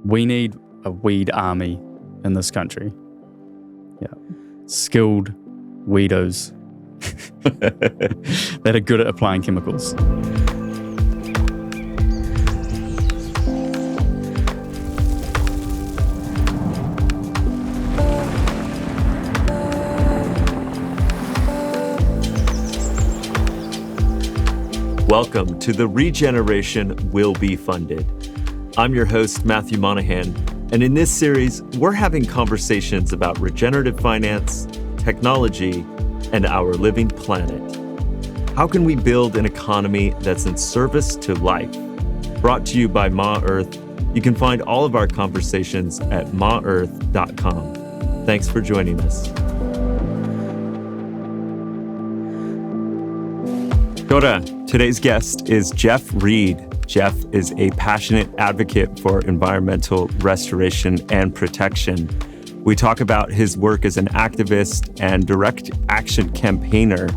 We need a weed army in this country. Yeah. Skilled Weedos that are good at applying chemicals. Welcome to the Regeneration Will Be Funded. I'm your host, Matthew Monahan, and in this series, we're having conversations about regenerative finance, technology, and our living planet. How can we build an economy that's in service to life? Brought to you by Ma Earth. You can find all of our conversations at maearth.com. Thanks for joining us. Kora, today's guest is Geoff Reid. Geoff is a passionate advocate for environmental restoration and protection. We talk about his work as an activist and direct action campaigner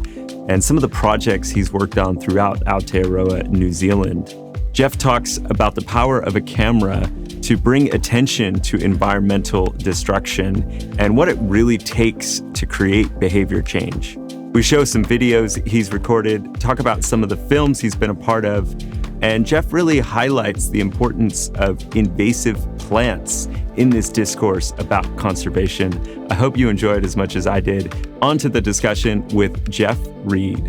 and some of the projects he's worked on throughout Aotearoa New Zealand. Geoff talks about the power of a camera to bring attention to environmental destruction and what it really takes to create behavior change. We show some videos he's recorded, talk about some of the films he's been a part of, and Geoff really highlights the importance of invasive plants in this discourse about conservation. I hope you enjoyed as much as I did. On to the discussion with Geoff Reid.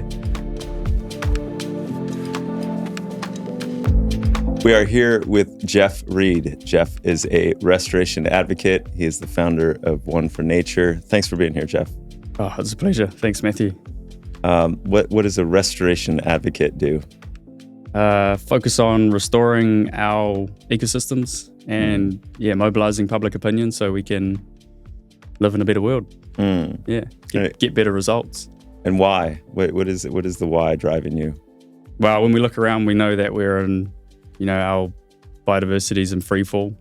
We are here with Geoff Reid. Geoff is a restoration advocate. He is the founder of One for Nature. Thanks for being here, Geoff. Oh, it's a pleasure. Thanks, Matthew. What does a restoration advocate do? Focus on restoring our ecosystems and mobilizing public opinion so we can live in a better world. Get better results. And why? What is the why driving you? Well, when we look around, we know that we're in, our biodiversity is in free fall.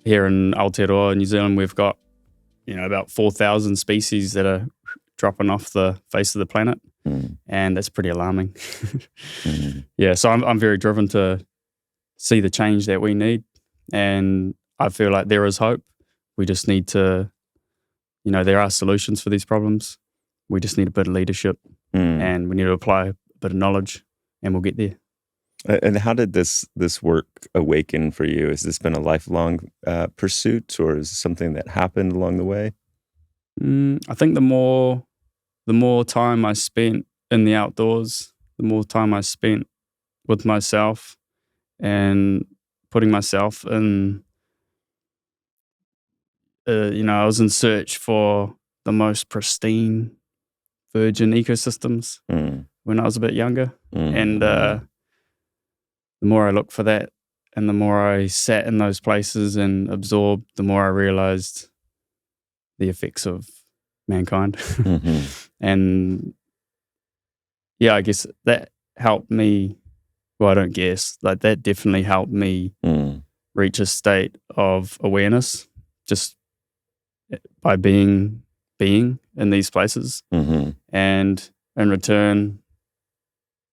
Here in Aotearoa New Zealand, we've got about 4,000 species that are dropping off the face of the planet, and that's pretty alarming. Yeah, so I'm very driven to see the change that we need, and I feel like there is hope. We just need to, there are solutions for these problems. We just need a bit of leadership, and we need to apply a bit of knowledge, and we'll get there. And how did this work awaken for you? Has this been a lifelong pursuit, or is it something that happened along the way? I think the more time I spent in the outdoors, the more time I spent with myself and putting myself in, I was in search for the most pristine virgin ecosystems when I was a bit younger. And the more I looked for that and the more I sat in those places and absorbed, the more I realized the effects of mankind. And I guess that helped me. Well, I don't guess, that definitely helped me reach a state of awareness just by being in these places. And in return,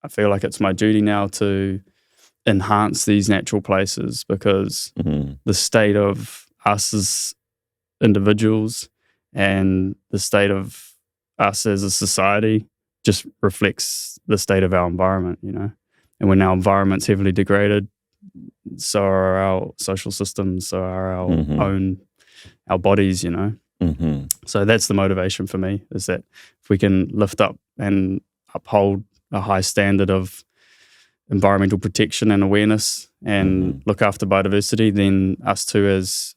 I feel like it's my duty now to enhance these natural places, because the state of us as individuals and the state of us as a society just reflects the state of our environment, And when our environment's heavily degraded, so are our social systems, so are our bodies, So that's the motivation for me, is that if we can lift up and uphold a high standard of environmental protection and awareness and look after biodiversity, then us too as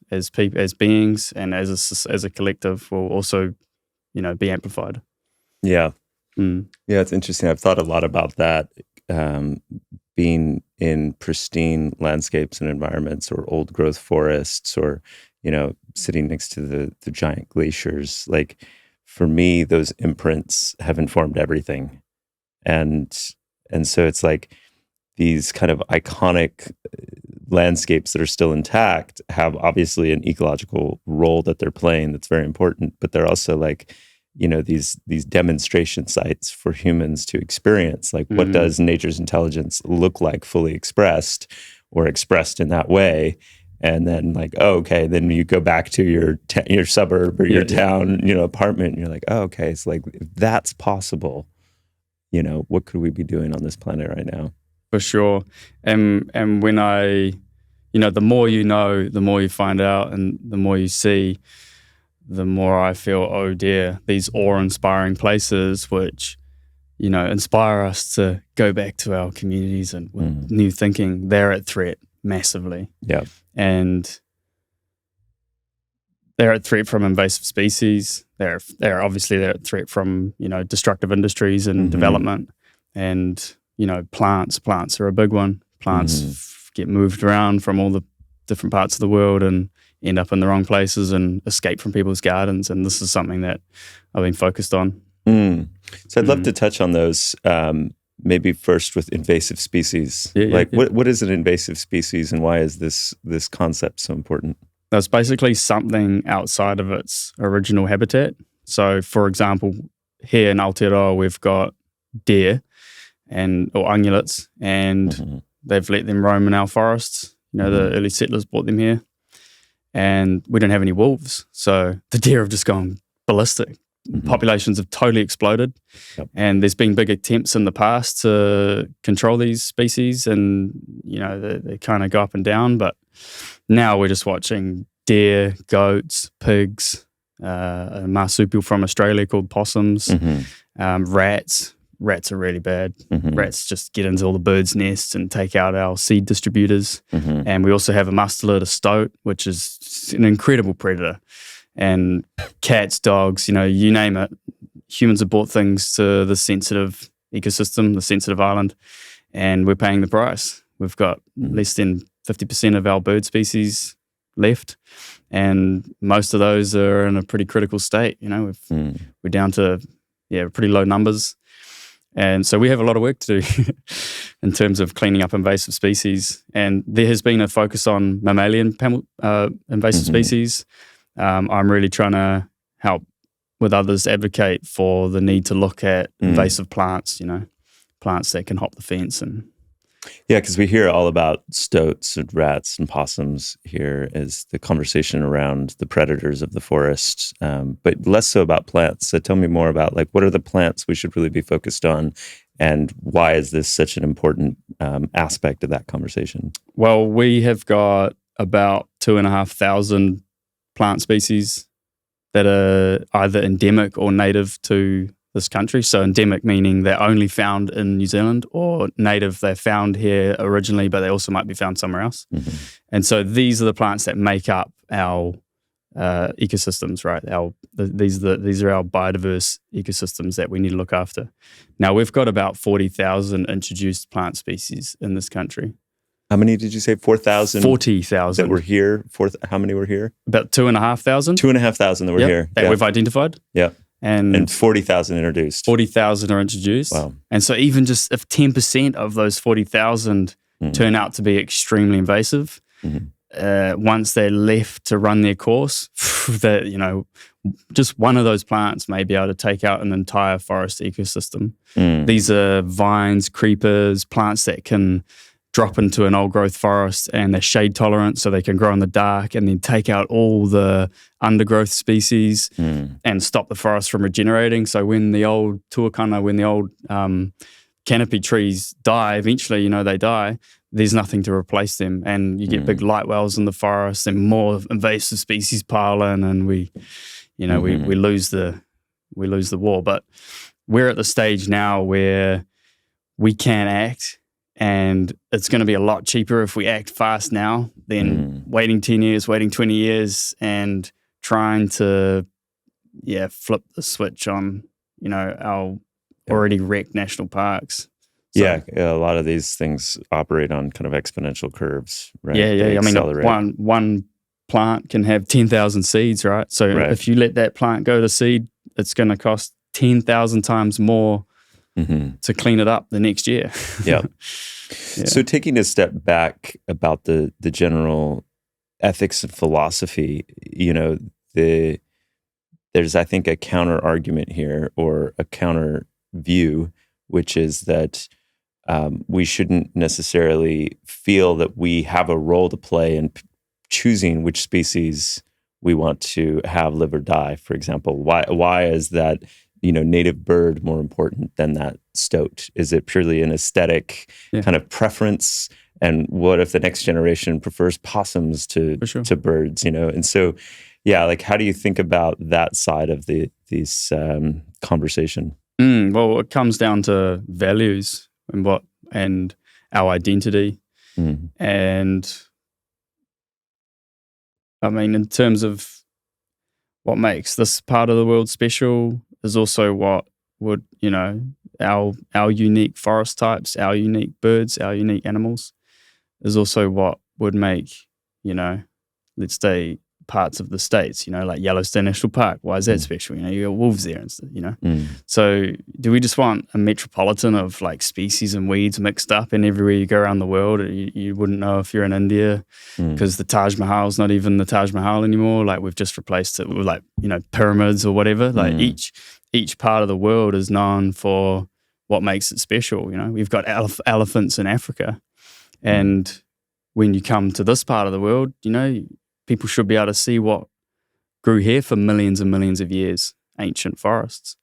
beings and as a collective will also, be amplified. Yeah. Yeah, it's interesting. I've thought a lot about that, being in pristine landscapes and environments, or old growth forests, or, sitting next to the giant glaciers. Like, for me, those imprints have informed everything. And so it's like, these kind of iconic landscapes that are still intact have obviously an ecological role that they're playing that's very important, but they're also like, these demonstration sites for humans to experience. Like, what does nature's intelligence look like fully expressed, or expressed in that way? And then like, oh, okay, then you go back to your suburb or your town, apartment, and you're like, oh, okay, it's like, if that's possible, what could we be doing on this planet right now? For sure. And when the more you know, the more you find out, and the more you see, the more I feel, oh dear, these awe-inspiring places which, inspire us to go back to our communities and with new thinking, they're at threat massively. Yeah. And they're at threat from invasive species. They're at threat from, destructive industries and development. And, plants are a big one. Plants get moved around from all the different parts of the world and end up in the wrong places and escape from people's gardens. And this is something that I've been focused on. So I'd love to touch on those, maybe first with invasive species. What is an invasive species, and why is this concept so important? That's basically something outside of its original habitat. So, for example, here in Aotearoa, we've got deer or ungulates, and they've let them roam in our forests. The early settlers brought them here, and we don't have any wolves. So the deer have just gone ballistic. Populations have totally exploded. Yep. And there's been big attempts in the past to control these species, and, they kind of go up and down. But now we're just watching deer, goats, pigs, a marsupial from Australia called possums, rats. Rats are really bad. Rats just get into all the birds' nests and take out our seed distributors. And we also have a mustelid, a stoat, which is an incredible predator. And cats, dogs, you name it. Humans have brought things to the sensitive ecosystem, the sensitive island, and we're paying the price. We've got less than 50% of our bird species left, and most of those are in a pretty critical state. We're down to pretty low numbers. And so we have a lot of work to do in terms of cleaning up invasive species. And there has been a focus on mammalian invasive species. I'm really trying to help with others advocate for the need to look at invasive plants, plants that can hop the fence. Because we hear all about stoats and rats and possums here as the conversation around the predators of the forest, but less so about plants. So tell me more about what are the plants we should really be focused on, and why is this such an important aspect of that conversation? Well, we have got about 2,500 plant species that are either endemic or native to this country. So endemic meaning they're only found in New Zealand, or native, they're found here originally, but they also might be found somewhere else. And so these are the plants that make up our ecosystems, right? These are our biodiverse ecosystems that we need to look after. Now, we've got about 40,000 introduced plant species in this country. How many did you say? 4,000? 40,000. That were here? How many were here? About 2,500. 2,500 that were here. That we've identified. Yeah. And 40,000 introduced. 40,000 are introduced. Wow. And so even just if 10% of those 40,000 turn out to be extremely invasive, once they're left to run their course, just one of those plants may be able to take out an entire forest ecosystem. These are vines, creepers, plants that can drop into an old growth forest, and they're shade tolerant, so they can grow in the dark and then take out all the undergrowth species and stop the forest from regenerating. So when the old canopy trees die, eventually, they die, there's nothing to replace them. And you get big light wells in the forest, and more invasive species pile in, and we lose the war. But we're at the stage now where we can act. And it's going to be a lot cheaper if we act fast now than waiting 10 years, waiting 20 years, and trying to, flip the switch on, our already wrecked national parks. So, a lot of these things operate on kind of exponential curves, right? I mean, one plant can have 10,000 seeds, right? So if you let that plant go to seed, it's going to cost 10,000 times more to clean it up the next year. Yeah. So taking a step back about the general ethics and philosophy, there's, I think, a counter argument here, or a counter view, which is that we shouldn't necessarily feel that we have a role to play in choosing which species we want to have live or die, for example? Why is that, native bird more important than that stoat? Is it purely an aesthetic kind of preference? And what if the next generation prefers possums to birds, And so, how do you think about that side of these conversation? Well, it comes down to values and our identity. And I mean, in terms of what makes this part of the world special is also what would, our unique forest types, our unique birds, our unique animals is also what would make, let's say parts of the States, like Yellowstone National Park. Why is that special? You got wolves there and stuff, So do we just want a metropolitan of like species and weeds mixed up, and everywhere you go around the world, you wouldn't know if you're in India because the Taj Mahal's not even the Taj Mahal anymore. Like we've just replaced it with like, pyramids or whatever. Like each part of the world is known for what makes it special. We've got elephants in Africa. And when you come to this part of the world, people should be able to see what grew here for millions and millions of years, ancient forests.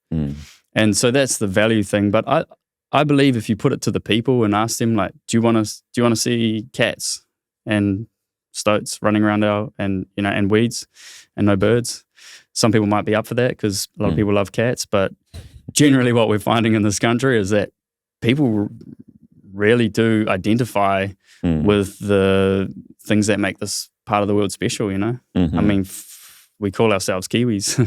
And so that's the value thing. But I believe if you put it to the people and ask them, like, do you want to see cats and stoats running around and weeds and no birds? Some people might be up for that because a lot of people love cats. But generally what we're finding in this country is that people really do identify with the things that make this part of the world special, I mean, we call ourselves Kiwis,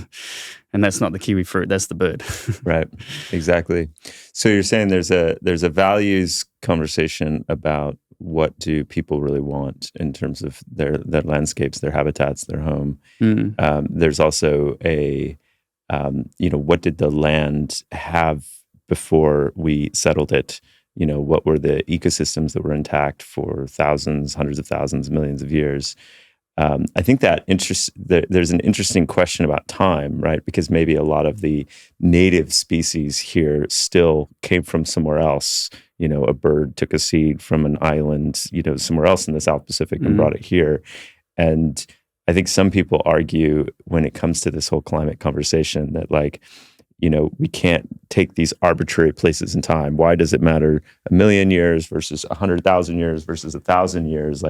and that's not the kiwi fruit, that's the bird. Right, exactly. So you're saying there's a values conversation about what do people really want in terms of their landscapes, their habitats, their home. There's also what did the land have before we settled it? What were the ecosystems that were intact for thousands, hundreds of thousands, millions of years? I think that there's an interesting question about time, right? Because maybe a lot of the native species here still came from somewhere else. A bird took a seed from an island, somewhere else in the South Pacific and brought it here. And I think some people argue when it comes to this whole climate conversation that we can't take these arbitrary places in time. Why does it matter 1,000,000 years versus 100,000 years versus 1,000 years?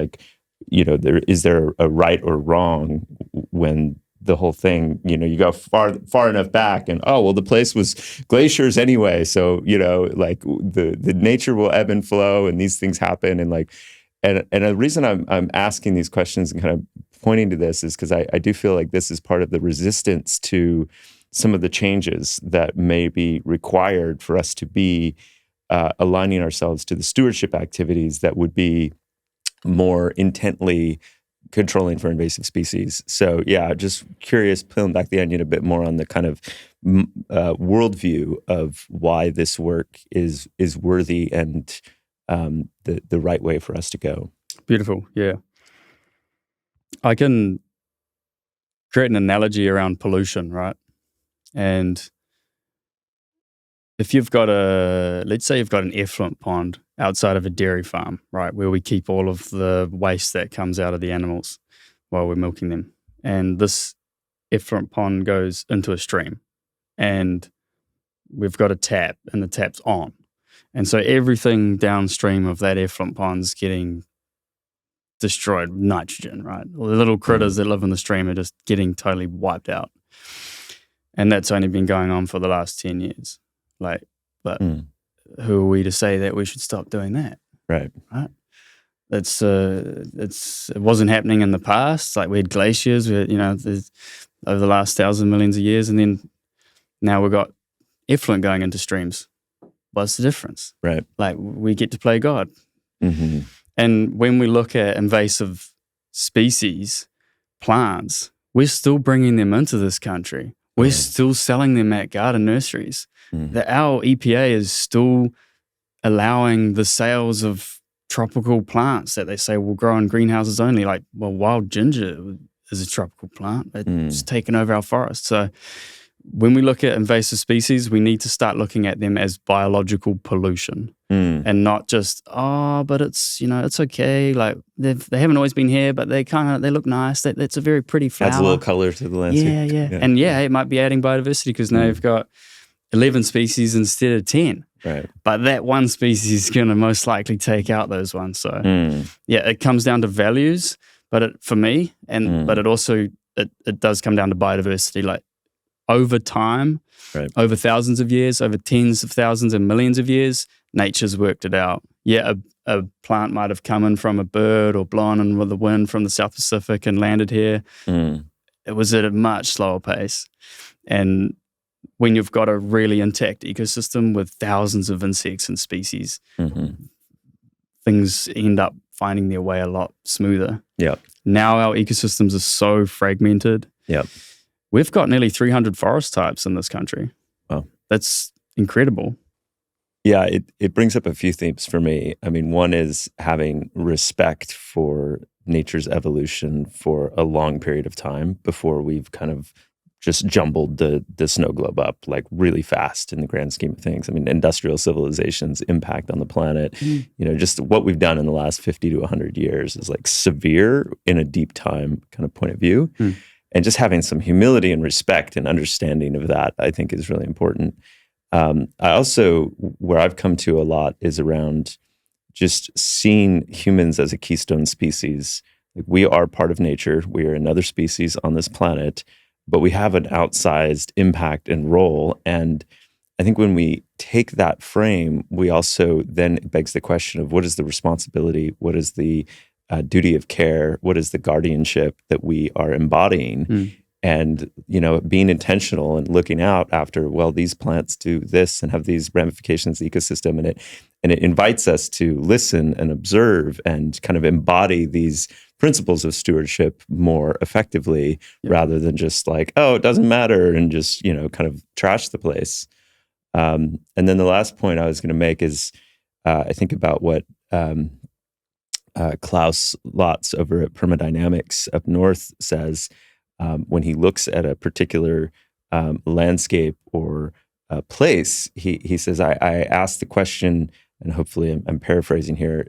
Is there a right or wrong when the whole thing, you go far enough back and, the place was glaciers anyway. So, the nature will ebb and flow and these things happen. And the reason I'm asking these questions and kind of pointing to this is because I do feel like this is part of the resistance to some of the changes that may be required for us to be aligning ourselves to the stewardship activities that would be more intently controlling for invasive species. So just curious, peeling back the onion a bit more on the kind of worldview of why this work is worthy and the right way for us to go. Beautiful, yeah. I can create an analogy around pollution, right? And if let's say you've got an effluent pond outside of a dairy farm, right, where we keep all of the waste that comes out of the animals while we're milking them. And this effluent pond goes into a stream and we've got a tap and the tap's on. And so everything downstream of that effluent pond is getting destroyed with nitrogen, right? All the little critters that live in the stream are just getting totally wiped out. And that's only been going on for the last 10 years. But who are we to say that we should stop doing that? Right. It wasn't happening in the past. Like we had glaciers, over the last 1,000 millions of years, and then now we've got effluent going into streams. What's the difference? Right. Like we get to play God. And when we look at invasive species, plants, we're still bringing them into this country. We're still selling them at garden nurseries. Our EPA is still allowing the sales of tropical plants that they say will grow in greenhouses only. Wild ginger is a tropical plant. It's taken over our forest. So when we look at invasive species, we need to start looking at them as biological pollution and not just, but it's, it's okay. Like they haven't always been here, but they look nice. That's a very pretty flower. Adds a little color to the landscape. Yeah. And it might be adding biodiversity because now you've got 11 species instead of 10. Right. But that one species is going to most likely take out those ones. So it comes down to values, but for me, but it also, it does come down to biodiversity. Like, over time, over thousands of years, over tens of thousands and millions of years, nature's worked it out. Yeah, a plant might have come in from a bird or blown in with the wind from the South Pacific and landed here. It was at a much slower pace. And when you've got a really intact ecosystem with thousands of insects and species, things end up finding their way a lot smoother. Yeah. Now our ecosystems are so fragmented. Yeah. We've got nearly 300 forest types in this country. Wow. That's incredible. Yeah, it brings up a few themes for me. I mean, one is having respect for nature's evolution for a long period of time before we've kind of just jumbled the snow globe up like really fast in the grand scheme of things. I mean, industrial civilization's impact on the planet, just what we've done in the last 50 to 100 years is like severe in a deep time kind of point of view. And just having some humility and respect and understanding of that, I think, is really important. I also, where I've come to a lot is around just seeing humans as a keystone species. Like, we are part of nature. We are another species on this planet, but we have an outsized impact and role. And I think when we take that frame, we also then it begs the question of what is the responsibility, what is the duty of care, what is the guardianship that we are embodying, and being intentional and looking out after, well, these plants do this and have these ramifications in the ecosystem, and it invites us to listen and observe and kind of embody these principles of stewardship more effectively, rather than just like, oh, it doesn't matter, and just kind of trash the place. And then the last point I was going to make is I think about what Klaus Lotz over at Permadynamics up north says when he looks at a particular landscape or place. He says, I asked the question, and hopefully I'm paraphrasing here,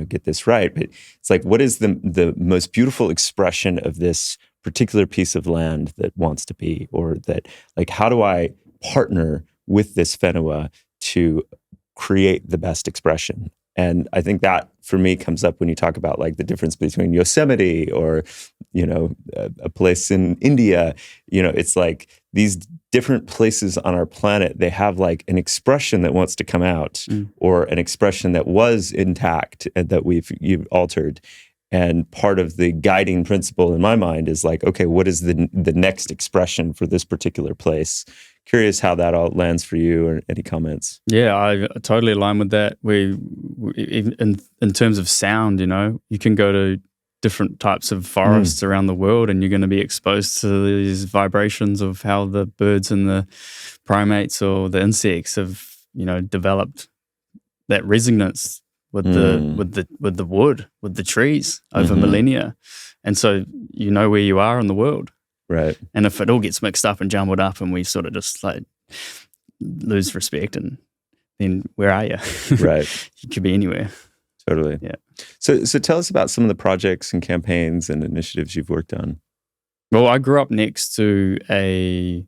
get this right, but it's like, what is the most beautiful expression of this particular piece of land that wants to be, or that, like, how do I partner with this whenua to create the best expression? And I think that, for me, comes up when you talk about like the difference between Yosemite or, a place in India. It's like these different places on our planet, they have like an expression that wants to come out, or an expression that was intact and that you've altered. And part of the guiding principle in my mind is like, okay, what is the next expression for this particular place? Curious how that all lands for you, or any comments? Yeah, I totally align with that. We in terms of sound, you can go to different types of forests around the world, and you're going to be exposed to these vibrations of how the birds and the primates or the insects have, developed that resonance with the wood, with the trees over millennia. And so where you are in the world. Right. And if it all gets mixed up and jumbled up and we sort of just like lose respect, and then where are you? Right. You could be anywhere. Totally. Yeah. So tell us about some of the projects and campaigns and initiatives you've worked on. Well, I grew up next to a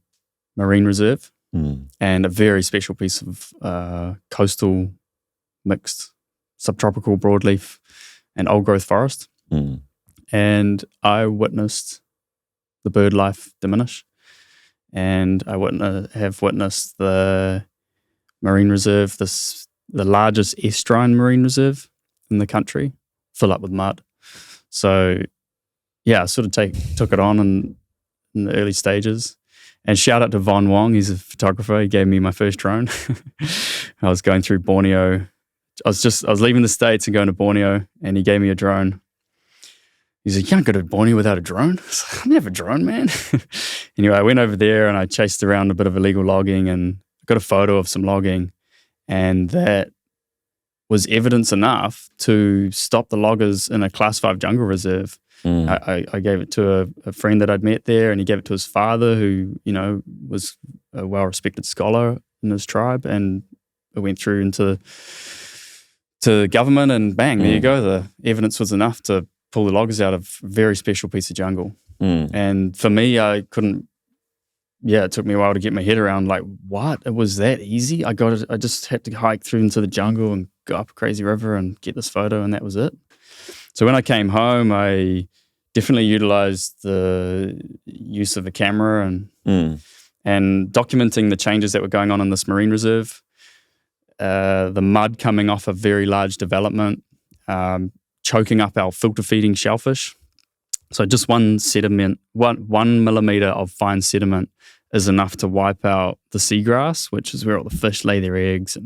marine reserve and a very special piece of coastal mixed subtropical broadleaf and old growth forest. And I witnessed the bird life diminish, and I have witnessed the marine reserve, the largest estuarine marine reserve in the country, fill up with mud. So I sort of took it on in the early stages. And shout out to Von Wong, he's a photographer. He gave me my first drone. I was going through Borneo. I was leaving the States and going to Borneo, and he gave me a drone. He's like, you can't go to Borneo without a drone. I was like, I don't have a drone, man. Anyway, I went over there and I chased around a bit of illegal logging and got a photo of some logging. And that was evidence enough to stop the loggers in a Class 5 jungle reserve I gave it to a friend that I'd met there, and he gave it to his father, who, was a well-respected scholar in his tribe, and it went through into government, and bang, there you go. The evidence was enough to pull the loggers out of a very special piece of jungle. And for me, I couldn't, it took me a while to get my head around, like, what? It was that easy? I just had to hike through into the jungle and go up a crazy river and get this photo, and that was it. So when I came home, I definitely utilized the use of a camera and documenting the changes that were going on in this marine reserve, the mud coming off a very large development, choking up our filter feeding shellfish. So just one millimeter of fine sediment is enough to wipe out the seagrass, which is where all the fish lay their eggs.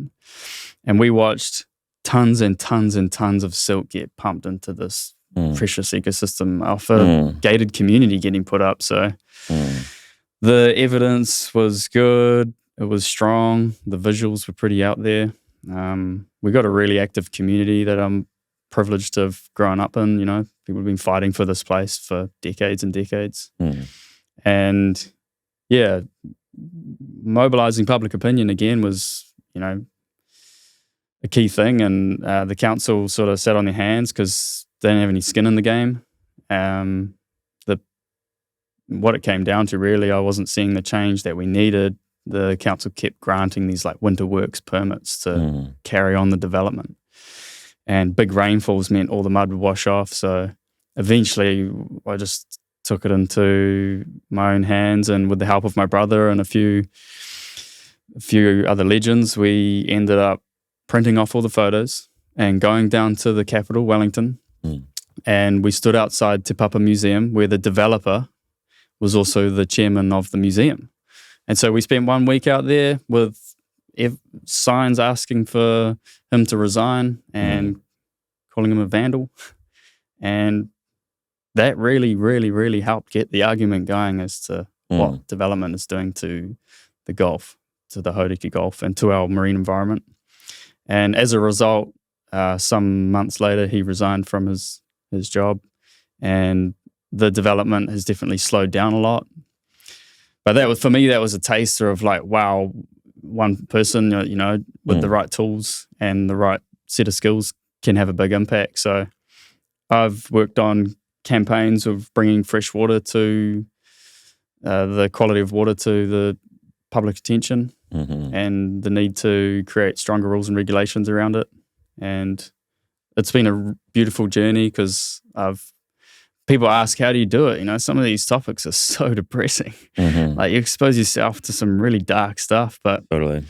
And we watched tons and tons and tons of silt get pumped into this precious ecosystem off a gated community getting put up. So the evidence was good. It was strong. The visuals were pretty out there. We got a really active community that I'm privileged to have grown up in. People have been fighting for this place for decades and decades. And mobilizing public opinion again was, a key thing. And the council sort of sat on their hands because they didn't have any skin in the game. What it came down to, really, I wasn't seeing the change that we needed. The council kept granting these like winter works permits to carry on the development. And big rainfalls meant all the mud would wash off. So eventually I just took it into my own hands, and with the help of my brother and a few other legends, we ended up printing off all the photos and going down to the capital, Wellington. And we stood outside Te Papa Museum, where the developer was also the chairman of the museum. And so we spent 1 week out there with signs asking for him to resign and calling him a vandal. And that really, really, really helped get the argument going as to what development is doing to the Gulf, to the Hauriki Gulf, and to our marine environment. And as a result, some months later, he resigned from his job, and the development has definitely slowed down a lot. But for me, that was a taster of like, wow, one person, with the right tools and the right set of skills can have a big impact. So I've worked on campaigns of bringing fresh water to the quality of water to the public attention, and the need to create stronger rules and regulations around it. And it's been a beautiful journey because people ask, how do you do it? Some of these topics are so depressing. Like, you expose yourself to some really dark stuff, but totally,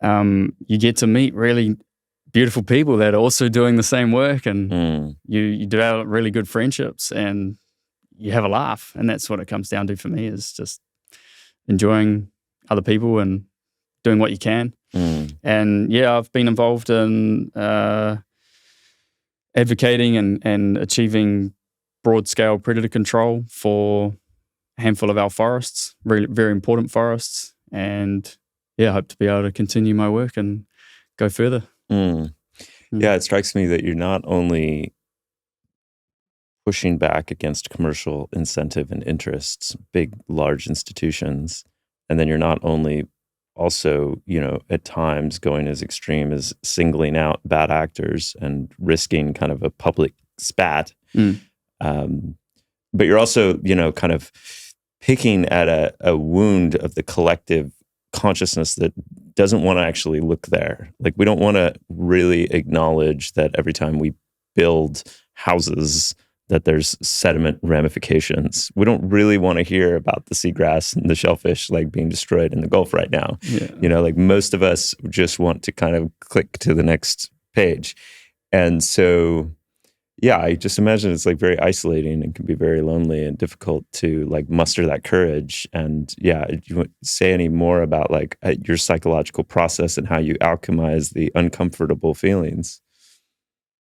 you get to meet really beautiful people that are also doing the same work, and you develop really good friendships, and you have a laugh. And that's what it comes down to for me, is just enjoying other people and doing what you can. And I've been involved in advocating and achieving broad-scale predator control for a handful of our forests, very, very important forests. And I hope to be able to continue my work and go further. Yeah, it strikes me that you're not only pushing back against commercial incentive and interests, big, large institutions, and then you're not only also, at times going as extreme as singling out bad actors and risking kind of a public spat. But you're also, kind of picking at a wound of the collective consciousness that doesn't want to actually look there. Like, we don't want to really acknowledge that every time we build houses that there's sediment ramifications. We don't really want to hear about the seagrass and the shellfish like being destroyed in the Gulf right now. Like, most of us just want to kind of click to the next page. And so, I just imagine it's like very isolating and can be very lonely and difficult to like muster that courage. And do you want to say any more about like your psychological process and how you alchemize the uncomfortable feelings?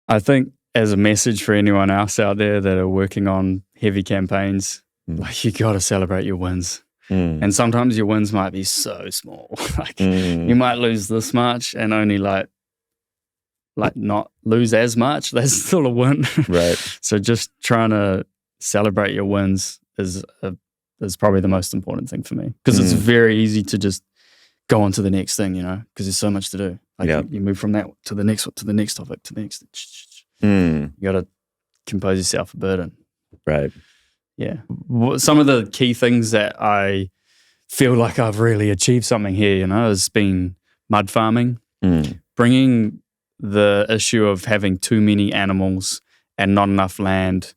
I think, as a message for anyone else out there that are working on heavy campaigns, like, you got to celebrate your wins. And sometimes your wins might be so small. Like, you might lose this much and only like like not lose as much, that's still a win. Right. So just trying to celebrate your wins is probably the most important thing for me, because it's very easy to just go on to the next thing, because there's so much to do. Like you move from that to the next topic, to the next. You got to compose yourself a burden. Right. Yeah. Some of the key things that I feel like I've really achieved something here, has been mud farming, bringing the issue of having too many animals and not enough land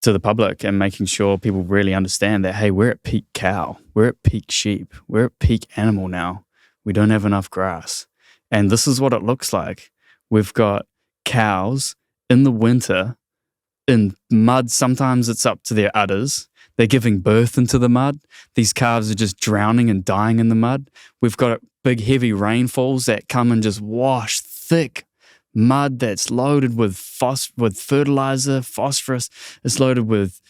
to the public, and making sure people really understand that, hey, we're at peak cow, we're at peak sheep, we're at peak animal now. We don't have enough grass. And this is what it looks like. We've got cows in the winter in mud. Sometimes it's up to their udders. They're giving birth into the mud. These calves are just drowning and dying in the mud. We've got big, heavy rainfalls that come and just wash thick mud that's loaded with fertilizer, phosphorus. It's loaded with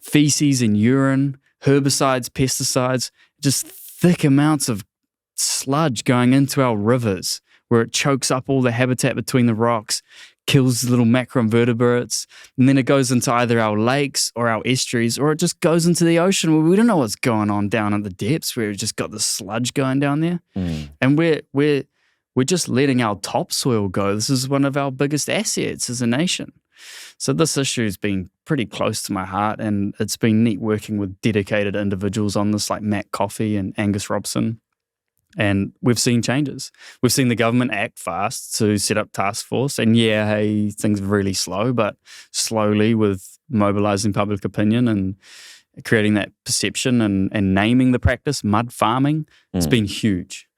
feces and urine, herbicides, pesticides, just thick amounts of sludge going into our rivers, where it chokes up all the habitat between the rocks, kills the little macroinvertebrates, and then it goes into either our lakes or our estuaries, or it just goes into the ocean, where we don't know what's going on down at the depths, where we've just got the sludge going down there. And we're just letting our topsoil go. This is one of our biggest assets as a nation. So this issue has been pretty close to my heart, and it's been neat working with dedicated individuals on this, like Matt Coffey and Angus Robson. And we've seen changes. We've seen the government act fast to set up task force. And things are really slow, but slowly, with mobilizing public opinion and creating that perception and naming the practice, mud farming, it's been huge.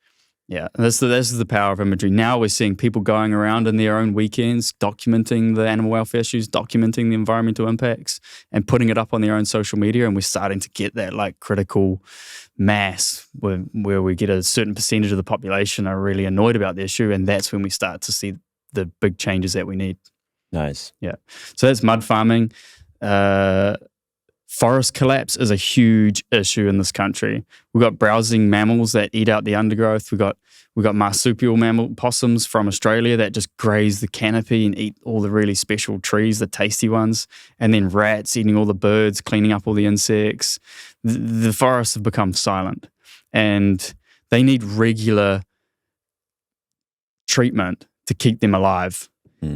Yeah, this is the power of imagery. Now we're seeing people going around in their own weekends, documenting the animal welfare issues, documenting the environmental impacts, and putting it up on their own social media. And we're starting to get that like critical mass where we get a certain percentage of the population are really annoyed about the issue, and that's when we start to see the big changes that we need. Nice. Yeah. So that's mud farming. Forest collapse is a huge issue in this country. We've got browsing mammals that eat out the undergrowth. We've got marsupial mammal possums from Australia that just graze the canopy and eat all the really special trees, the tasty ones. And then rats eating all the birds, cleaning up all the insects. The forests have become silent, and they need regular treatment to keep them alive.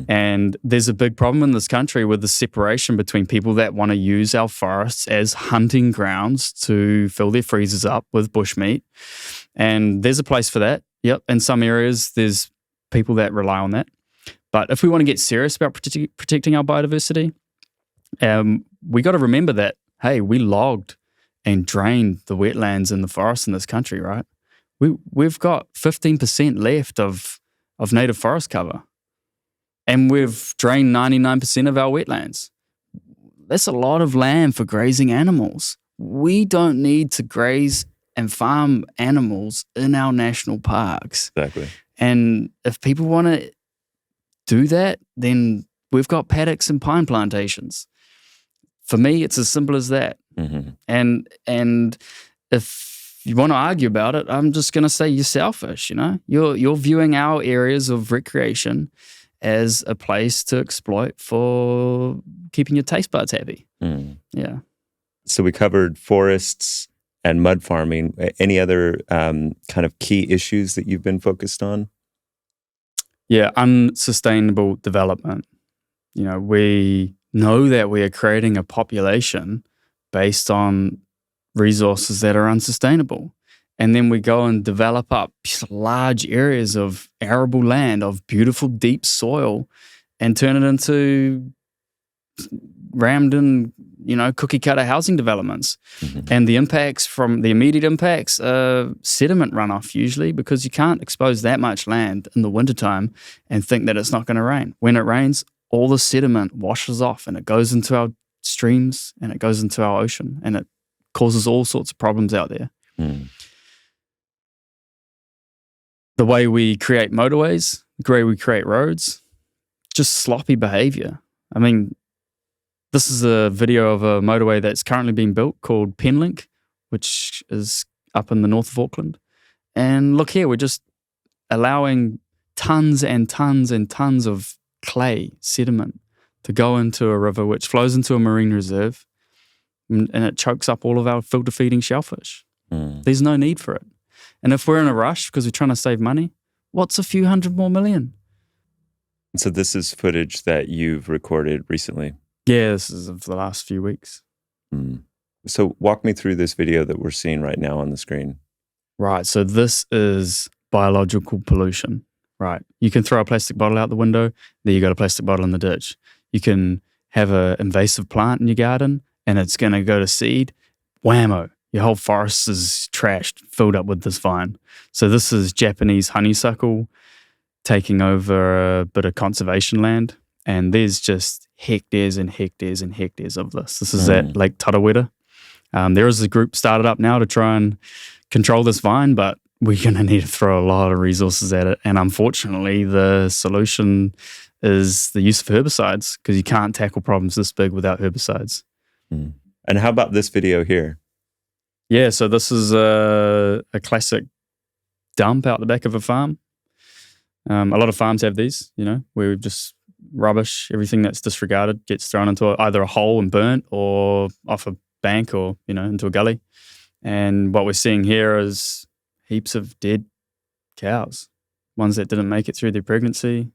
And there's a big problem in this country with the separation between people that want to use our forests as hunting grounds to fill their freezers up with bushmeat. And there's a place for that. Yep. In some areas, there's people that rely on that. But if we want to get serious about protecting our biodiversity, we got to remember that, hey, we logged and drained the wetlands and the forests in this country, right? We've got 15% left of native forest cover. And we've drained 99% of our wetlands. That's a lot of land for grazing animals. We don't need to graze and farm animals in our national parks. Exactly. And if people want to do that, then we've got paddocks and pine plantations. For me, it's as simple as that. And if you want to argue about it, I'm just going to say you're selfish. You're viewing our areas of recreation as a place to exploit for keeping your taste buds happy. Yeah. So we covered forests and mud farming. Any other kind of key issues that you've been focused on? Yeah, unsustainable development. We know that we are creating a population based on resources that are unsustainable. And then we go and develop up large areas of arable land, of beautiful deep soil, and turn it into rammed in, cookie cutter housing developments. And the immediate impacts are sediment runoff usually, because you can't expose that much land in the wintertime and think that it's not going to rain. When it rains, all the sediment washes off and it goes into our streams and it goes into our ocean, and it causes all sorts of problems out there. The way we create motorways, the way we create roads, just sloppy behavior. I mean, this is a video of a motorway that's currently being built called Penlink, which is up in the north of Auckland. And look here, we're just allowing tons and tons and tons of clay sediment to go into a river which flows into a marine reserve, and it chokes up all of our filter feeding shellfish. There's no need for it. And if we're in a rush because we're trying to save money, what's a few $100 more million? So this is footage that you've recorded recently? Yeah, this is of the last few weeks. So walk me through this video that we're seeing right now on the screen. Right, so this is biological pollution, right? You can throw a plastic bottle out the window, there you got a plastic bottle in the ditch. You can have an invasive plant in your garden and it's going to go to seed, whammo, your whole forest is trashed, filled up with this vine. So this is Japanese honeysuckle taking over a bit of conservation land, and there's just hectares and hectares and hectares of this. This is at Lake Tarawera. There is a group started up now to try and control this vine, but we're going to need to throw a lot of resources at it. And unfortunately, the solution is the use of herbicides, because you can't tackle problems this big without herbicides. And how about this video here? Yeah, so this is a classic dump out the back of a farm. A lot of farms have these, where just rubbish, everything that's disregarded gets thrown into either a hole and burnt, or off a bank, or into a gully. And what we're seeing here is heaps of dead cows, ones that didn't make it through their pregnancy,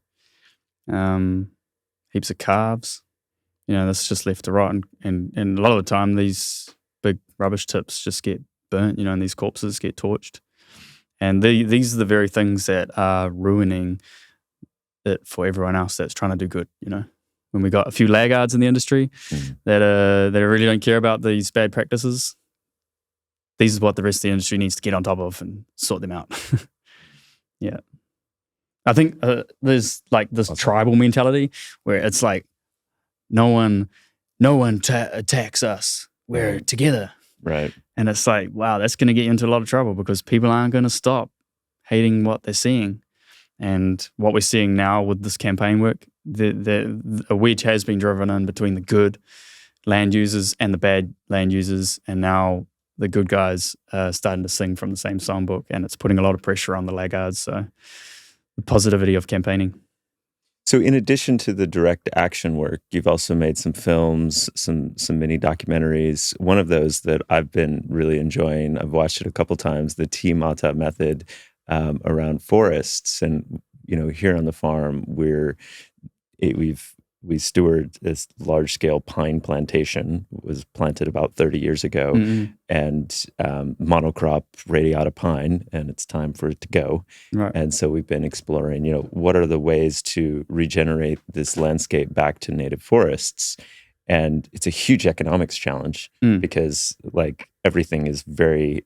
heaps of calves. That's just left to rot, and a lot of the time these big rubbish tips just get burnt, and these corpses get torched. And these are the very things that are ruining it for everyone else that's trying to do good. When we got a few laggards in the industry that really don't care about these bad practices, these is what the rest of the industry needs to get on top of and sort them out. Yeah, I think there's like this tribal mentality where it's like no one attacks us. We're together. Right. And it's like, wow, that's going to get you into a lot of trouble, because people aren't going to stop hating what they're seeing. And what we're seeing now with this campaign work, a wedge has been driven in between the good land users and the bad land users. And now the good guys are starting to sing from the same songbook, and it's putting a lot of pressure on the laggards. So the positivity of campaigning. So in addition to the direct action work, you've also made some films, some mini documentaries. One of those that I've been really enjoying, I've watched it a couple times, the Tīmata Method, around forests. And here on the farm, we steward this large-scale pine plantation. It was planted about 30 years ago, and monocrop radiata pine, and it's time for it to go. Right. And so we've been exploring, what are the ways to regenerate this landscape back to native forests? And it's a huge economics challenge because everything is very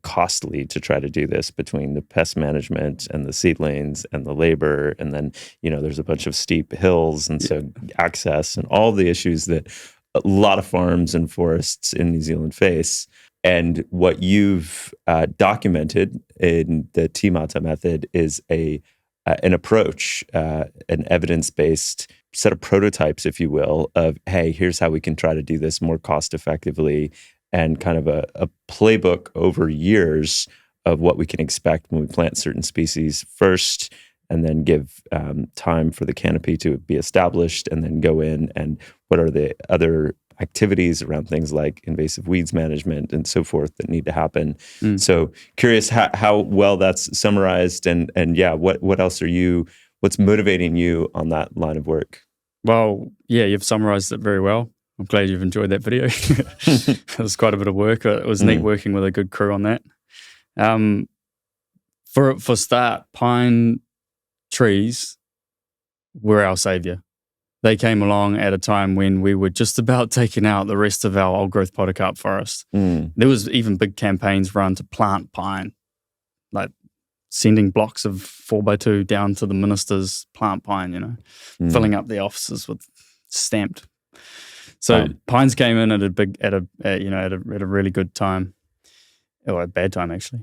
costly to try to do this, between the pest management and the seedlings and the labor. And then, there's a bunch of steep hills. And so access and all the issues that a lot of farms and forests in New Zealand face. And what you've documented in the Tīmata Method is an approach, an evidence-based set of prototypes, if you will, of, hey, here's how we can try to do this more cost effectively, and kind of a playbook over years of what we can expect when we plant certain species first, and then give time for the canopy to be established, and then go in, and what are the other activities around things like invasive weeds management and so forth that need to happen. So curious how well that's summarized, and what else what's motivating you on that line of work? Well, yeah, you've summarized it very well. I'm glad you've enjoyed that video. It was quite a bit of work. It was neat working with a good crew on that. For start, pine trees were our savior. They came along at a time when we were just about taking out the rest of our old growth podocarp forest. There was even big campaigns run to plant pine, like sending blocks of 4x2 down to the ministers, plant pine, filling up the offices with stamped. So pines came in at a really good time, or a bad time actually.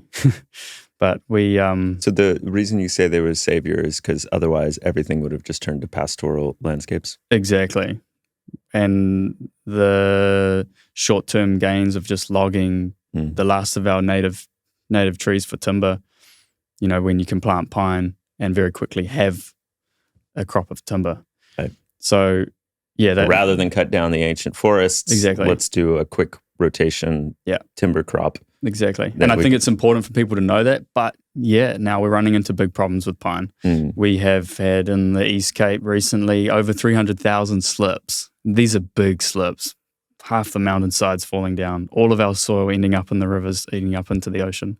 But we so the reason you say they were a savior is because otherwise everything would have just turned to pastoral landscapes. Exactly. And the short-term gains of just logging the last of our native trees for timber, when you can plant pine, and very quickly have a crop of timber. Right. So, yeah. Rather than cut down the ancient forests, Exactly. let's do a quick rotation timber crop. Exactly. And I think it's important for people to know that. But now we're running into big problems with pine. We have had in the East Cape recently over 300,000 slips. These are big slips. Half the mountainsides falling down, all of our soil ending up in the rivers, eating up into the ocean.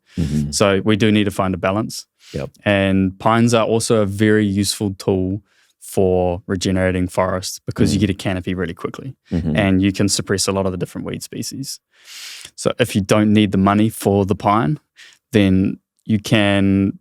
So we do need to find a balance. Yep. And pines are also a very useful tool for regenerating forests because you get a canopy really quickly and you can suppress a lot of the different weed species. So if you don't need the money for the pine, then you can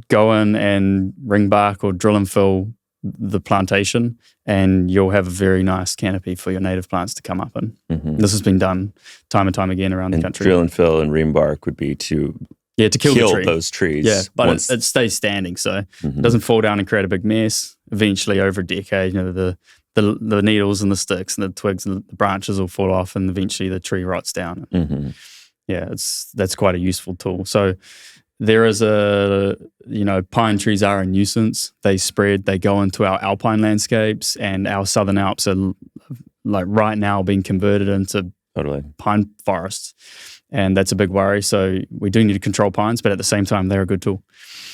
go in and ring bark or drill and fill the plantation, and you'll have a very nice canopy for your native plants to come up in. This has been done time and time again around the country. Drill and fill and ring bark would be to kill the tree. Those trees. Yeah, but it stays standing, so it doesn't fall down and create a big mess. Eventually, over a decade, the needles and the sticks and the twigs and the branches will fall off, and eventually the tree rots down. That's quite a useful tool. So there is pine trees are a nuisance. They spread, they go into our alpine landscapes, and our southern Alps are like right now being converted into pine forests. And that's a big worry. So we do need to control pines, but at the same time, they're a good tool.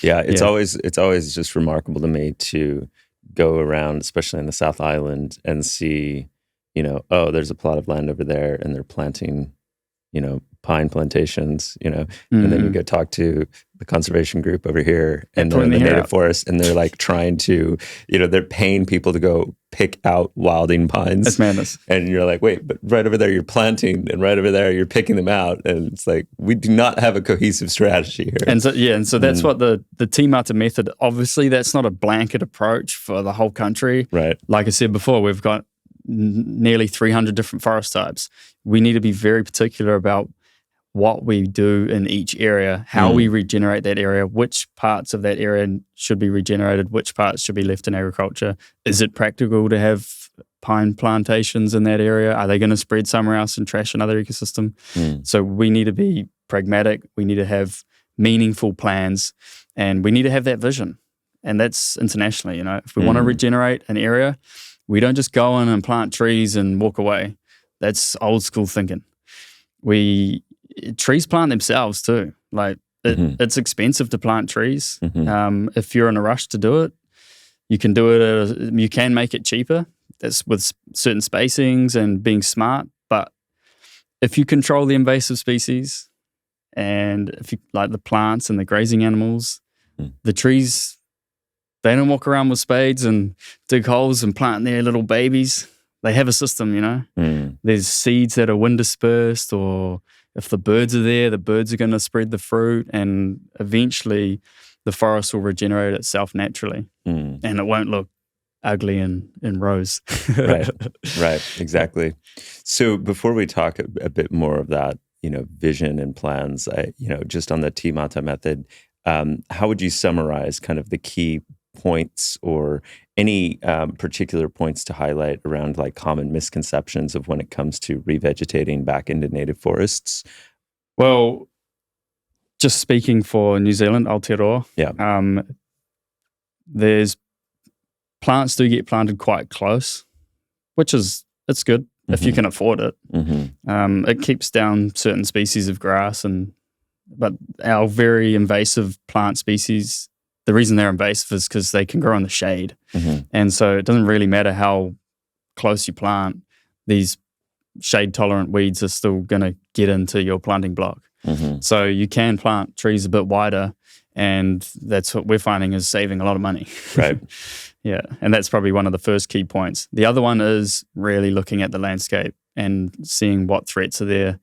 Yeah, it's always just remarkable to me to go around, especially in the South Island, and see, there's a plot of land over there, and they're planting, pine plantations, and then you go talk to the conservation group over here and they're in the native forest, and they're like trying to, they're paying people to go pick out wilding pines. That's madness. And you're like, wait, but right over there you're planting, and right over there you're picking them out. And it's like, we do not have a cohesive strategy here. And so that's what the Tīmata Method, obviously that's not a blanket approach for the whole country. Right. Like I said before, we've got nearly 300 different forest types. We need to be very particular about what we do in each area, how we regenerate that area, which parts of that area should be regenerated, which parts should be left in agriculture. Is it practical to have pine plantations in that area? Are they going to spread somewhere else and trash another ecosystem? So we need to be pragmatic. We need to have meaningful plans, and we need to have that vision. And that's internationally, if we want to regenerate an area, we don't just go in and plant trees and walk away. That's old school thinking. Trees plant themselves too. Like it's expensive to plant trees. If you're in a rush to do it, you can do it. You can make it cheaper. That's with certain spacings and being smart. But if you control the invasive species, and if you like the plants and the grazing animals, the trees, they don't walk around with spades and dig holes and plant their little babies. They have a system, There's seeds that are wind dispersed, or if the birds are there, the birds are going to spread the fruit, and eventually the forest will regenerate itself naturally, and it won't look ugly in rows. Right, exactly. So before we talk a bit more of that, vision and plans, just on the Tīmata Method, how would you summarize kind of the key points or any particular points to highlight around like common misconceptions of when it comes to revegetating back into native forests? Well, just speaking for New Zealand, Aotearoa, there's plants do get planted quite close, it's good if you can afford it. It keeps down certain species of grass, but our very invasive plant species, the reason they're invasive is because they can grow in the shade. And so it doesn't really matter how close you plant, these shade-tolerant weeds are still going to get into your planting block. So you can plant trees a bit wider, and that's what we're finding is saving a lot of money. Right. Yeah, and that's probably one of the first key points. The other one is really looking at the landscape and seeing what threats are there,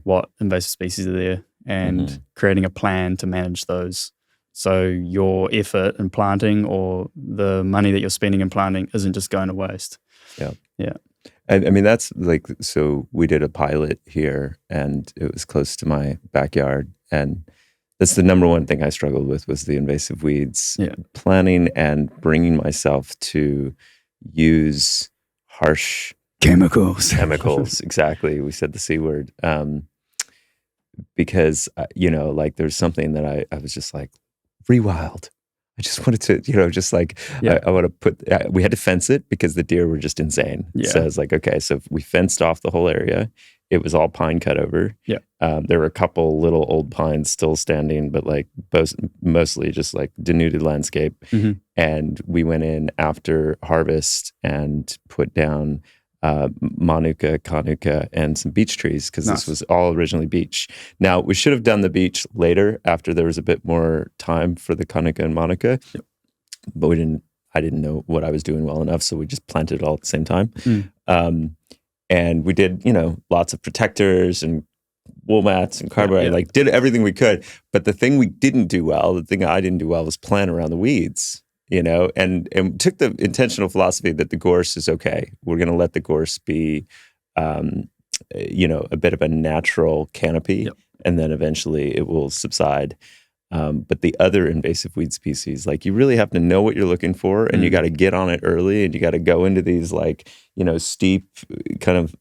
what invasive species are there, and creating a plan to manage those. So your effort in planting or the money that you're spending in planting isn't just going to waste. Yeah. Yeah. I mean, that's like, so we did a pilot here and it was close to my backyard. And that's the number one thing I struggled with was the invasive weeds. Yeah. Planning and bringing myself to use harsh chemicals. Exactly. We said the C word. Because, like there's something that I was just like, rewild. I just wanted to, just like, I want to put, we had to fence it because the deer were just insane. Yeah. So I was like, okay, so we fenced off the whole area. It was all pine cut over. Yeah. There were a couple little old pines still standing, but like mostly just like denuded landscape. Mm-hmm. And we went in after harvest and put down manuka, kanuka, and some beech trees because Nice. This was all originally beech. Now, we should have done the beech later after there was a bit more time for the kanuka and manuka, but I didn't know what I was doing well enough, so we just planted it all at the same time. And we did, lots of protectors and wool mats and cardboard, like did everything we could. But the thing we didn't do well, the thing I didn't do well was plant around the weeds. And took the intentional philosophy that the gorse is okay. We're going to let the gorse be, a bit of a natural canopy, and then eventually it will subside. But the other invasive weed species, like you really have to know what you're looking for, and you got to get on it early, and you got to go into these steep kind of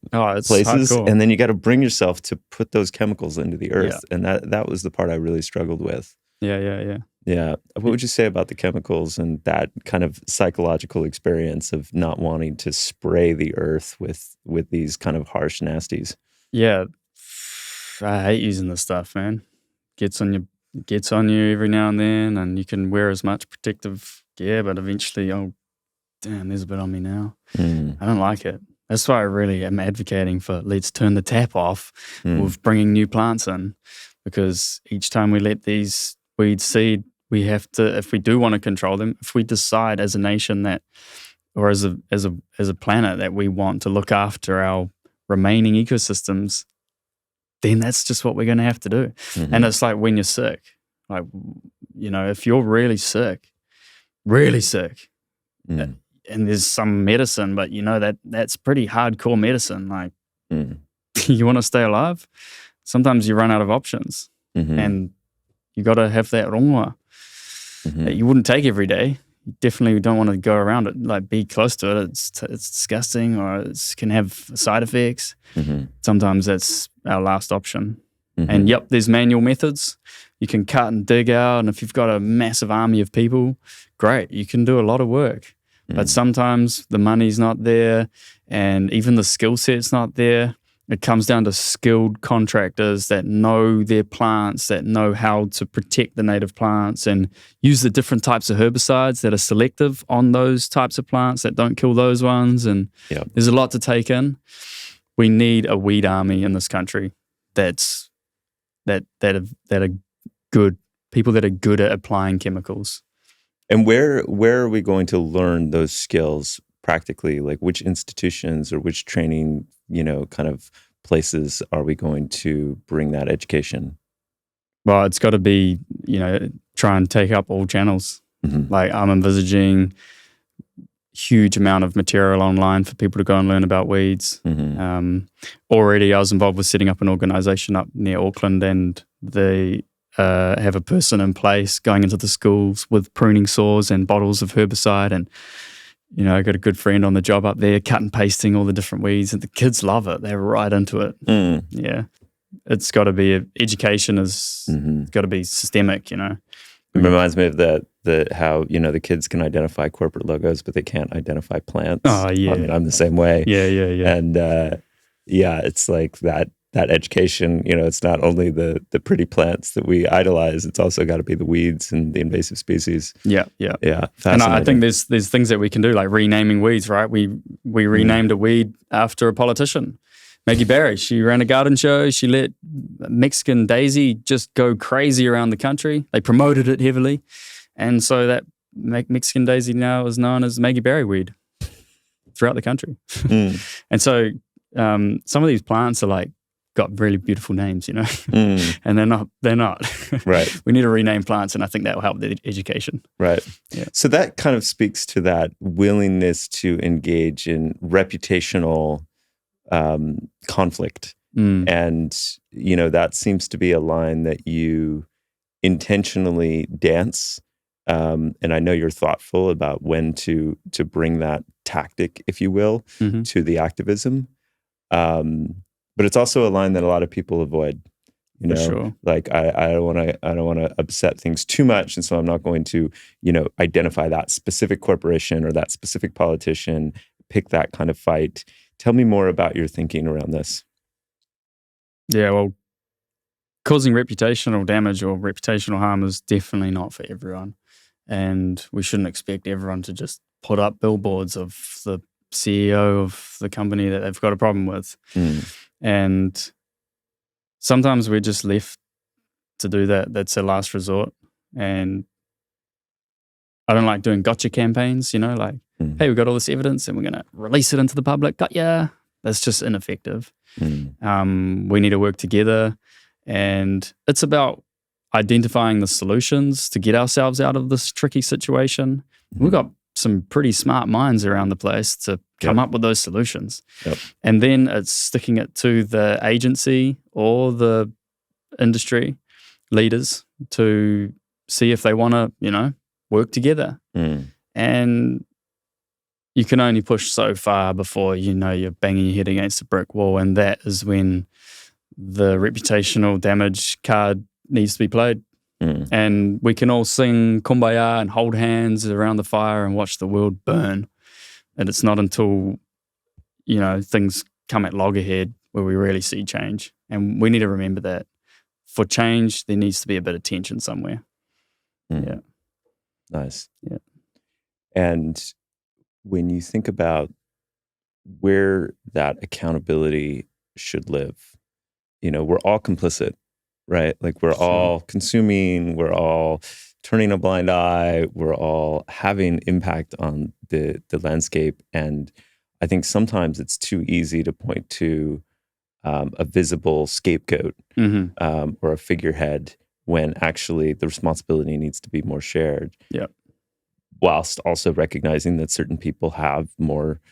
places, hardcore. and then you got to bring yourself to put those chemicals into the earth. And that was the part I really struggled with. Yeah. What would you say about the chemicals and that kind of psychological experience of not wanting to spray the earth with these kind of harsh nasties? Yeah. I hate using this stuff, man. Gets on you every now and then, and you can wear as much protective gear, but eventually, oh, damn, there's a bit on me now. I don't like it. That's why I really am advocating for let's turn the tap off with bringing new plants in, because each time we let these weeds seed, we have to, if we do want to control them, if we decide as a nation that, or as a planet that we want to look after our remaining ecosystems, then that's just what we're going to have to do. And it's like when you're sick, like, if you're really sick, and there's some medicine, but that's pretty hardcore medicine. Like, you want to stay alive, sometimes you run out of options, and you got to have that rongoa that you wouldn't take every day. You definitely don't want to go around it, like be close to it. It's disgusting, or it can have side effects. Sometimes that's our last option. And there's manual methods. You can cut and dig out, and if you've got a massive army of people, great, you can do a lot of work. But sometimes the money's not there, and even the skill set's not there. It comes down to skilled contractors that know their plants, that know how to protect the native plants and use the different types of herbicides that are selective on those types of plants that don't kill those ones. And there's a lot to take in. We need a weed army in this country that are good, people that are good at applying chemicals. And where are we going to learn those skills practically? Like which institutions or which training, kind of places are we going to bring that education? Well, it's got to be, try and take up all channels. Like I'm envisaging huge amount of material online for people to go and learn about weeds. Already I was involved with setting up an organization up near Auckland, and they have a person in place going into the schools with pruning saws and bottles of herbicide. And, I got a good friend on the job up there, cut and pasting all the different weeds, and the kids love it. They're right into it. Yeah. It's got to be, education is got to be systemic, It reminds me of how, the kids can identify corporate logos, but they can't identify plants. Oh, yeah. I mean, I'm the same way. Yeah. And, it's like that education, it's not only the pretty plants that we idolize, it's also got to be the weeds and the invasive species. Yeah. And I think there's things that we can do, like renaming weeds, right? We renamed a weed after a politician. Maggie Barry, she ran a garden show. She let Mexican daisy just go crazy around the country. They promoted it heavily. And so that Mexican daisy now is known as Maggie Barry weed throughout the country. And so some of these plants are got really beautiful names, and they're not. Right. We need to rename plants, and I think that will help the education. Right. Yeah. So that kind of speaks to that willingness to engage in reputational conflict. And, that seems to be a line that you intentionally dance. And I know you're thoughtful about when to bring that tactic, if you will, to the activism. But it's also a line that a lot of people avoid. You know, sure. like I don't want to upset things too much, and so I'm not going to, you know, identify that specific corporation or that specific politician, pick that kind of fight. Tell me more about your thinking around this. Yeah, well, causing reputational damage or reputational harm is definitely not for everyone. And we shouldn't expect everyone to just put up billboards of the CEO of the company that they've got a problem with. And sometimes we're just left to do that. That's a last resort. And I don't like doing gotcha campaigns, you know, like, hey, we've got all this evidence and we're going to release it into the public. Got ya. That's just ineffective. We need to work together. And it's about identifying the solutions to get ourselves out of this tricky situation. We've got some pretty smart minds around the place to come up with those solutions. And then it's sticking it to the agency or the industry leaders to see if they want to, you know, work together. And you can only push so far before, you know, you're banging your head against a brick wall. And that is when the reputational damage card needs to be played. And we can all sing Kumbaya and hold hands around the fire and watch the world burn. And it's not until, you know, things come at loggerhead where we really see change. And we need to remember that for change, there needs to be a bit of tension somewhere. Yeah. Nice. Yeah. And when you think about where that accountability should live, you know, we're all complicit, right? Like we're all consuming, we're all turning a blind eye, we're all having impact on the landscape. And I think sometimes it's too easy to point to a visible scapegoat or a figurehead when actually the responsibility needs to be more shared. Whilst also recognizing that certain people have more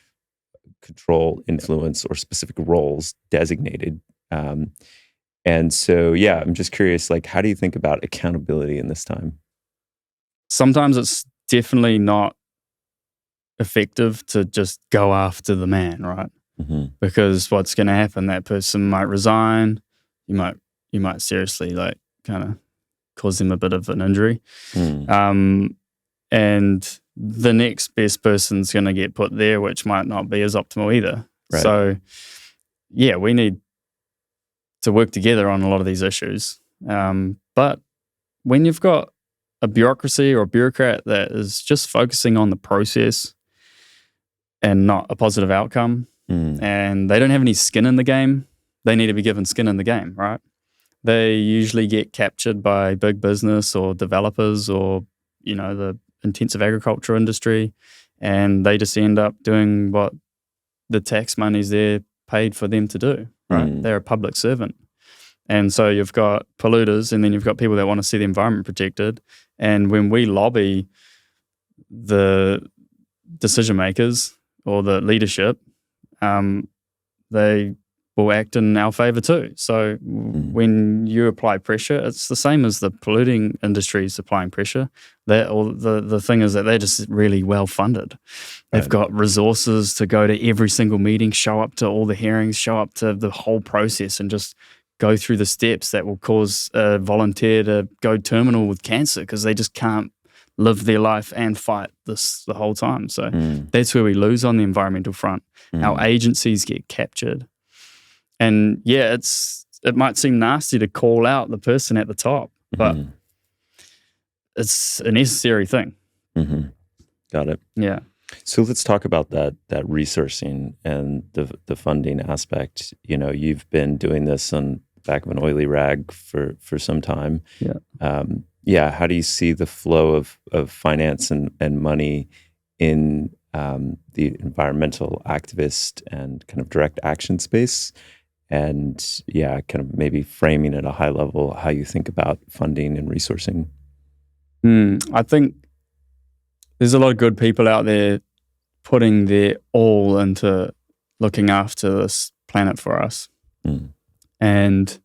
control, influence, or specific roles designated. And so, yeah, I'm just curious, like, how do you think about accountability in this time? Sometimes it's definitely not effective to just go after the man, right? Because what's going to happen, that person might resign. You might seriously, like, kind of cause them a bit of an injury. And the next best person's going to get put there, which might not be as optimal either. Right. So, yeah, we need to work together on a lot of these issues. But when you've got a bureaucracy or a bureaucrat that is just focusing on the process and not a positive outcome, and they don't have any skin in the game, they need to be given skin in the game, right? They usually get captured by big business or developers or, you know, the intensive agriculture industry, and they just end up doing what the tax money's there paid for them to do, right? They're a public servant. And so you've got polluters, and then you've got people that want to see the environment protected. And when we lobby the decision makers or the leadership, they will act in our favor too. So when you apply pressure, it's the same as the polluting industries applying pressure. The thing is that they're just really well funded. They've got resources to go to every single meeting, show up to all the hearings, show up to the whole process, and just go through the steps that will cause a volunteer to go terminal with cancer because they just can't live their life and fight this the whole time. So that's where we lose on the environmental front. Our agencies get captured. And yeah, it might seem nasty to call out the person at the top, but it's a necessary thing. Got it. Yeah. So let's talk about that resourcing and the funding aspect. You know, you've been doing this on the back of an oily rag for some time. How do you see the flow of finance and money in the environmental activist and kind of direct action space? And kind of maybe framing at a high level how you think about funding and resourcing. I think there's a lot of good people out there putting their all into looking after this planet for us. And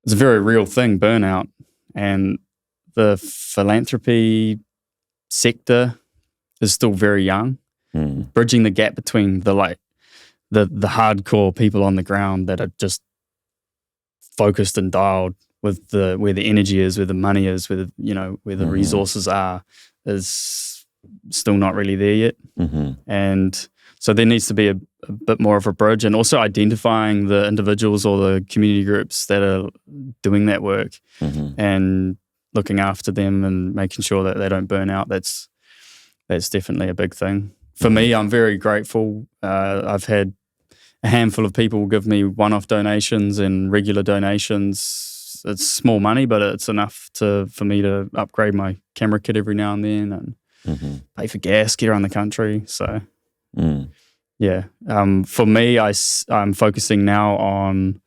it's a very real thing, burnout. And the philanthropy sector is still very young, bridging the gap between the hardcore people on the ground that are just focused and dialed with where the energy is, where the money is, where the resources are, is still not really there yet. And so there needs to be a bit more of a bridge, and also identifying the individuals or the community groups that are doing that work and looking after them and making sure that they don't burn out. That's definitely a big thing. For me, I'm very grateful. I've had a handful of people give me one-off donations and regular donations. It's small money, but it's enough for me to upgrade my camera kit every now and then and pay for gas, get around the country. So, yeah. For me, I'm focusing now on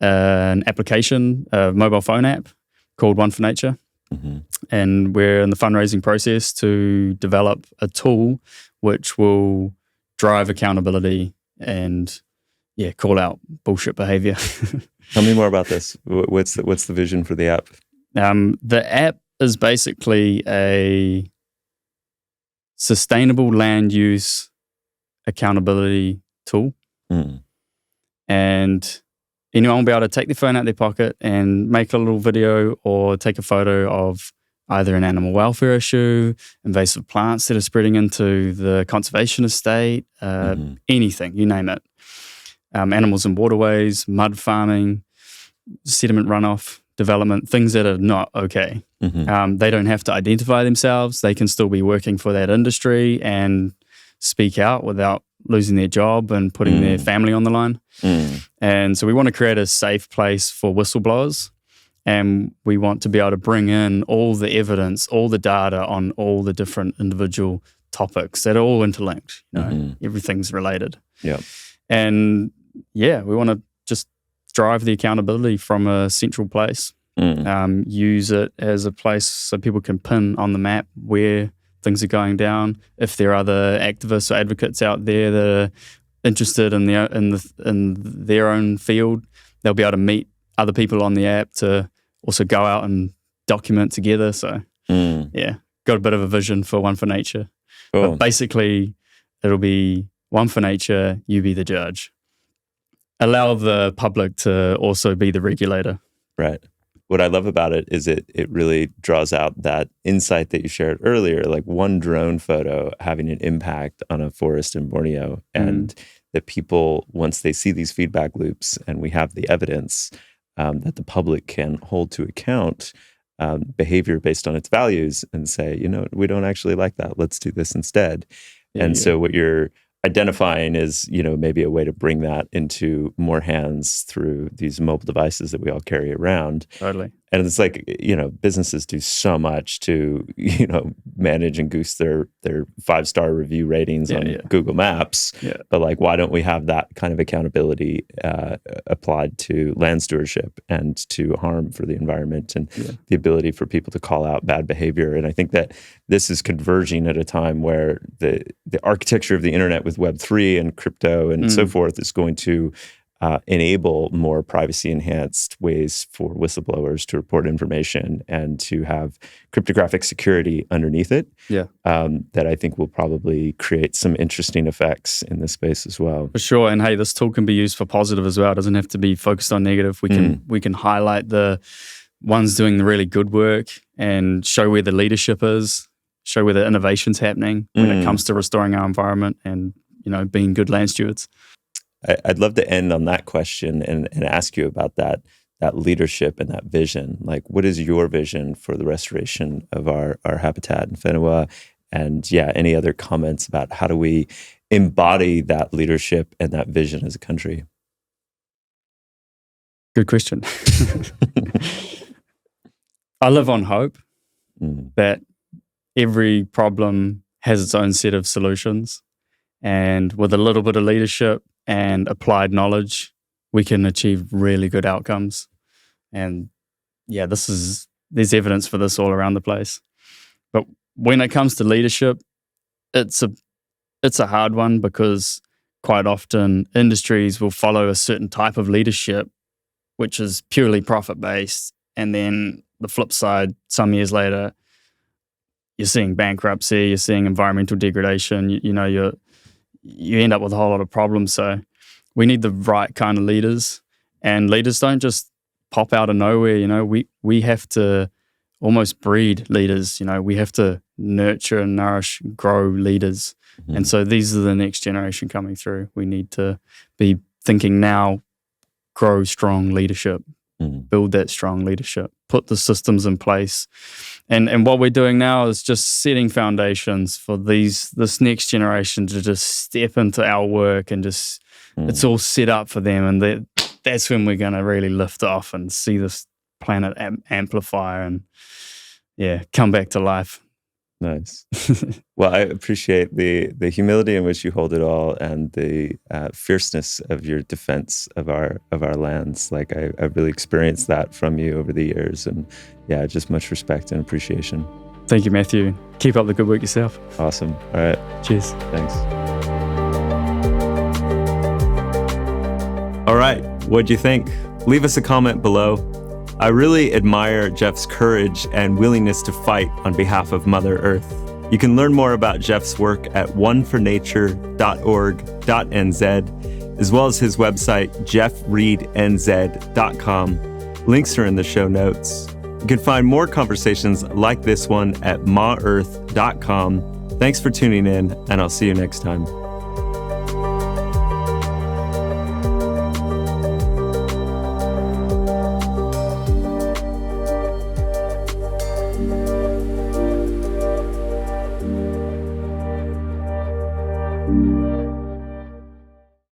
an application, a mobile phone app called One for Nature. And we're in the fundraising process to develop a tool which will drive accountability and call out bullshit behavior. Tell me more about this. What's the vision for the app? The app is basically a sustainable land use accountability tool. And anyone will be able to take their phone out of their pocket and make a little video or take a photo of either an animal welfare issue, invasive plants that are spreading into the conservation estate, anything, you name it. Animals in waterways, mud farming, sediment runoff, development, things that are not okay. They don't have to identify themselves. They can still be working for that industry and speak out without losing their job and putting their family on the line. And so we want to create a safe place for whistleblowers, and we want to be able to bring in all the evidence, all the data on all the different individual topics that are all interlinked. Everything's related. And we want to just drive the accountability from a central place. Use it as a place so people can pin on the map where things are going down. If there are other activists or advocates out there that are interested in their own field, they'll be able to meet other people on the app to also go out and document together. So got a bit of a vision for One for Nature. Cool. But basically it'll be One for Nature, you be the judge. Allow the public to also be the regulator. Right. What I love about it is it really draws out that insight that you shared earlier, like one drone photo having an impact on a forest in Borneo, and that people, once they see these feedback loops and we have the evidence, that the public can hold to account behavior based on its values and say, we don't actually like that. Let's do this instead. So what you're identifying is, maybe a way to bring that into more hands through these mobile devices that we all carry around. Totally. And it's like, businesses do so much to, manage and goose their 5-star review ratings on Google Maps. But like, why don't we have that kind of accountability applied to land stewardship and to harm for the environment and the ability for people to call out bad behavior? And I think that this is converging at a time where the architecture of the internet with Web3 and crypto and so forth is going to enable more privacy-enhanced ways for whistleblowers to report information and to have cryptographic security underneath it. That I think will probably create some interesting effects in this space as well. For sure. And hey, this tool can be used for positive as well. It doesn't have to be focused on negative. We can highlight the ones doing the really good work and show where the leadership is, show where the innovation's happening when it comes to restoring our environment and being good land stewards. I'd love to end on that question and ask you about that leadership and that vision. Like, what is your vision for the restoration of our habitat in Whenua? And any other comments about how do we embody that leadership and that vision as a country? Good question. I live on hope that every problem has its own set of solutions. And with a little bit of leadership and applied knowledge, we can achieve really good outcomes. And there's evidence for this all around the place. But when it comes to leadership, it's a hard one because quite often industries will follow a certain type of leadership, which is purely profit-based. And then the flip side, some years later, you're seeing bankruptcy, you're seeing environmental degradation, you end up with a whole lot of problems. So we need the right kind of leaders, and leaders don't just pop out of nowhere. You know, we have to almost breed leaders. You know, we have to nurture and nourish, grow leaders. Mm-hmm. And so these are the next generation coming through. We need to be thinking now, grow strong leadership, build that strong leadership, put the systems in place. And what we're doing now is just setting foundations for this next generation to just step into our work and just, it's all set up for them. And that's when we're going to really lift off and see this planet amplify and, come back to life. Nice. Well, I appreciate the humility in which you hold it all and the fierceness of your defense of our lands. Like I've really experienced that from you over the years, and just much respect and appreciation. Thank you, Matthew. Keep up the good work yourself. Awesome. All right. Cheers. Thanks. All right. What'd you think? Leave us a comment below. I really admire Geoff's courage and willingness to fight on behalf of Mother Earth. You can learn more about Geoff's work at onefornature.org.nz, as well as his website, geoffreidnz.com. Links are in the show notes. You can find more conversations like this one at maearth.com. Thanks for tuning in, and I'll see you next time.